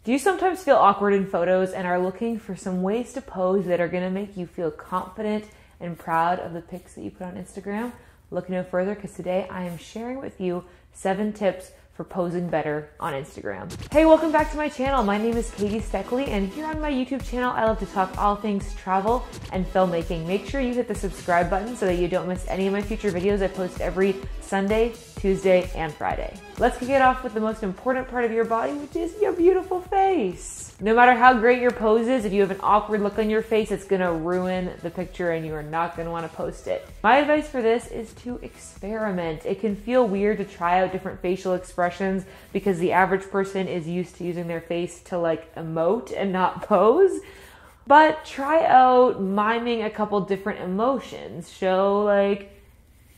Do you sometimes feel awkward in photos and are looking for some ways to pose that are going to make you feel confident and proud of the pics that you put on Instagram? Look no further, because today I am sharing with you 7 tips for posing better on Instagram. Hey, welcome back to my channel. My name is Katie Steckly, and here on my YouTube channel, I love to talk all things travel and filmmaking. Make sure you hit the subscribe button so that you don't miss any of my future videos. I post every Sunday, Tuesday, and Friday. Let's kick it off with the most important part of your body, which is your beautiful face. No matter how great your pose is, if you have an awkward look on your face, it's gonna ruin the picture and you are not gonna wanna post it. My advice for this is to experiment. It can feel weird to try out different facial expressions because the average person is used to using their face to like emote and not pose. But try out miming a couple different emotions. Show like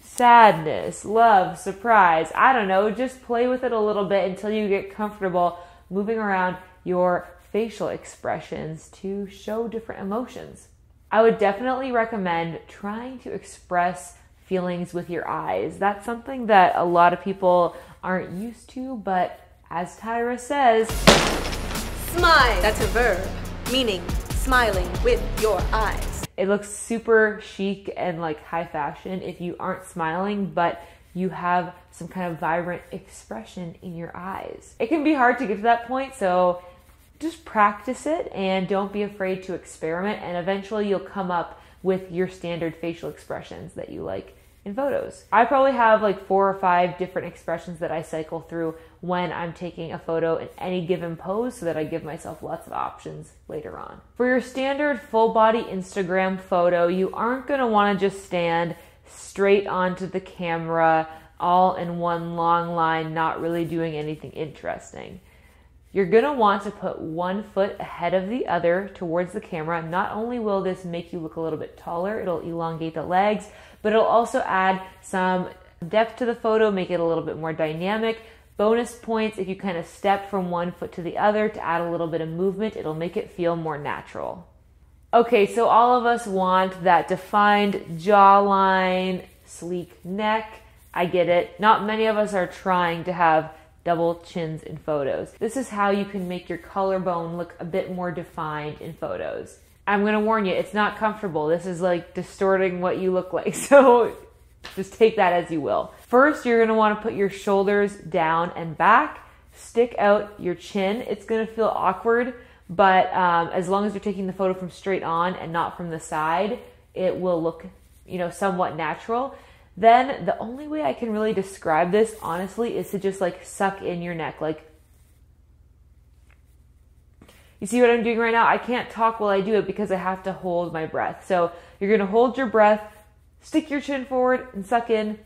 sadness, love, surprise. I don't know, just play with it a little bit until you get comfortable moving around your facial expressions to show different emotions. I would definitely recommend trying to express feelings with your eyes. That's something that a lot of people aren't used to, but as Tyra says, smile. That's a verb, meaning smiling with your eyes. It looks super chic and like high fashion if you aren't smiling, but you have some kind of vibrant expression in your eyes. It can be hard to get to that point, so just practice it and don't be afraid to experiment, and eventually you'll come up with your standard facial expressions that you like in photos. I probably have like 4 or 5 different expressions that I cycle through when I'm taking a photo in any given pose so that I give myself lots of options later on. For your standard full body Instagram photo, you aren't gonna wanna just stand straight onto the camera all in one long line, not really doing anything interesting. You're gonna want to put one foot ahead of the other towards the camera. Not only will this make you look a little bit taller, it'll elongate the legs, but it'll also add some depth to the photo, make it a little bit more dynamic. Bonus points if you kind of step from one foot to the other to add a little bit of movement. It'll make it feel more natural. Okay, so all of us want that defined jawline, sleek neck. I get it. Not many of us are trying to have double chins in photos. This is how you can make your collarbone look a bit more defined in photos. I'm gonna warn you, it's not comfortable. This is like distorting what you look like, so just take that as you will. First, you're gonna wanna put your shoulders down and back, stick out your chin. It's gonna feel awkward, but as long as you're taking the photo from straight on and not from the side, it will look, somewhat natural. Then the only way I can really describe this, honestly, is to just like suck in your neck. Like, you see what I'm doing right now? I can't talk while I do it because I have to hold my breath. So you're gonna hold your breath, stick your chin forward and suck in.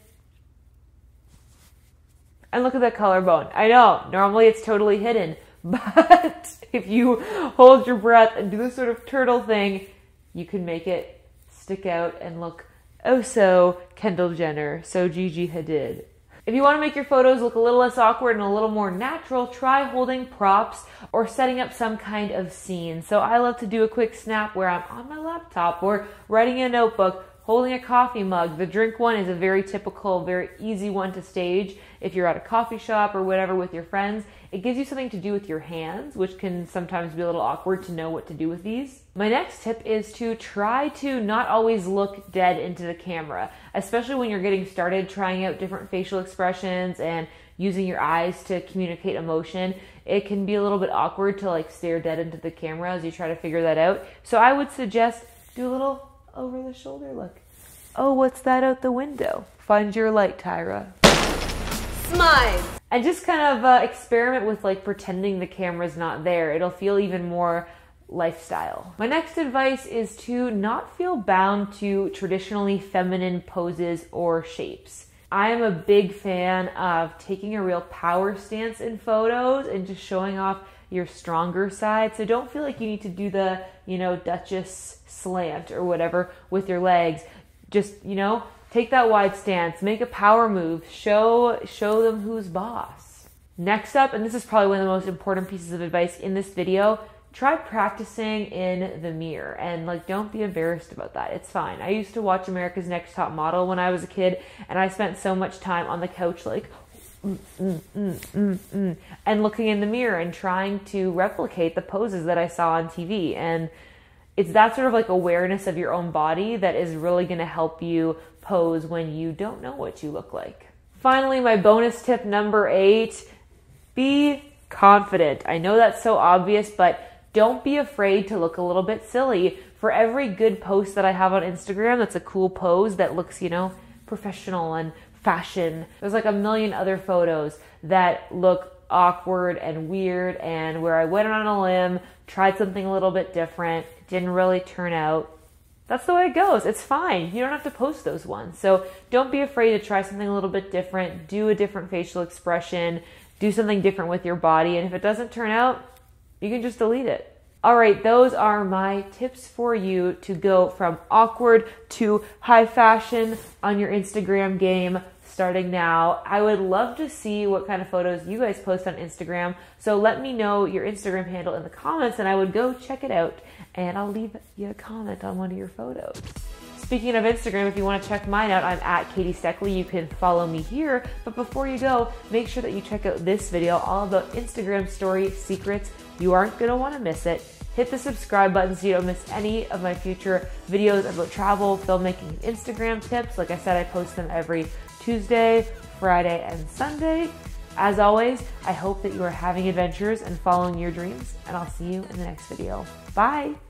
And look at that collarbone. I know, normally it's totally hidden, but if you hold your breath and do this sort of turtle thing, you can make it stick out and look oh so Kendall Jenner, so Gigi Hadid. If you want to make your photos look a little less awkward and a little more natural, try holding props or setting up some kind of scene. So I love to do a quick snap where I'm on my laptop or writing a notebook, holding a coffee mug. The drink one is a very typical, very easy one to stage if you're at a coffee shop or whatever with your friends. It gives you something to do with your hands, which can sometimes be a little awkward to know what to do with these. My next tip is to try to not always look dead into the camera, especially when you're getting started trying out different facial expressions and using your eyes to communicate emotion. It can be a little bit awkward to like stare dead into the camera as you try to figure that out. So I would suggest do a little over the shoulder look. Oh, what's that out the window? Find your light, Tyra. Smile. And just kind of experiment with like pretending the camera's not there. It'll feel even more lifestyle. My next advice is to not feel bound to traditionally feminine poses or shapes. I am a big fan of taking a real power stance in photos and just showing off your stronger side. So don't feel like you need to do the, Duchess slant or whatever with your legs. Just, take that wide stance, make a power move, show them who's boss. Next up, and this is probably one of the most important pieces of advice in this video, try practicing in the mirror and don't be embarrassed about that. It's fine. I used to watch America's Next Top Model when I was a kid, and I spent so much time on the couch and looking in the mirror and trying to replicate the poses that I saw on TV. And it's that sort of like awareness of your own body that is really going to help you pose when you don't know what you look like. Finally, my bonus tip number 8, be confident. I know that's so obvious, but don't be afraid to look a little bit silly. For every good post that I have on Instagram that's a cool pose that looks, professional and fashion, there's like a million other photos that look awkward and weird and where I went on a limb, tried something a little bit different, didn't really turn out. That's the way it goes. It's fine. You don't have to post those ones. So don't be afraid to try something a little bit different, do a different facial expression, do something different with your body. And if it doesn't turn out, you can just delete it. All right, those are my tips for you to go from awkward to high fashion on your Instagram game starting now. I would love to see what kind of photos you guys post on Instagram. So let me know your Instagram handle in the comments and I would go check it out and I'll leave you a comment on one of your photos. Speaking of Instagram, if you want to check mine out, I'm at Katie Steckly. You can follow me here. But before you go, make sure that you check out this video all about Instagram story secrets. You aren't going to want to miss it. Hit the subscribe button so you don't miss any of my future videos about travel, filmmaking, and Instagram tips. Like I said, I post them every Tuesday, Friday, and Sunday. As always, I hope that you are having adventures and following your dreams, and I'll see you in the next video. Bye!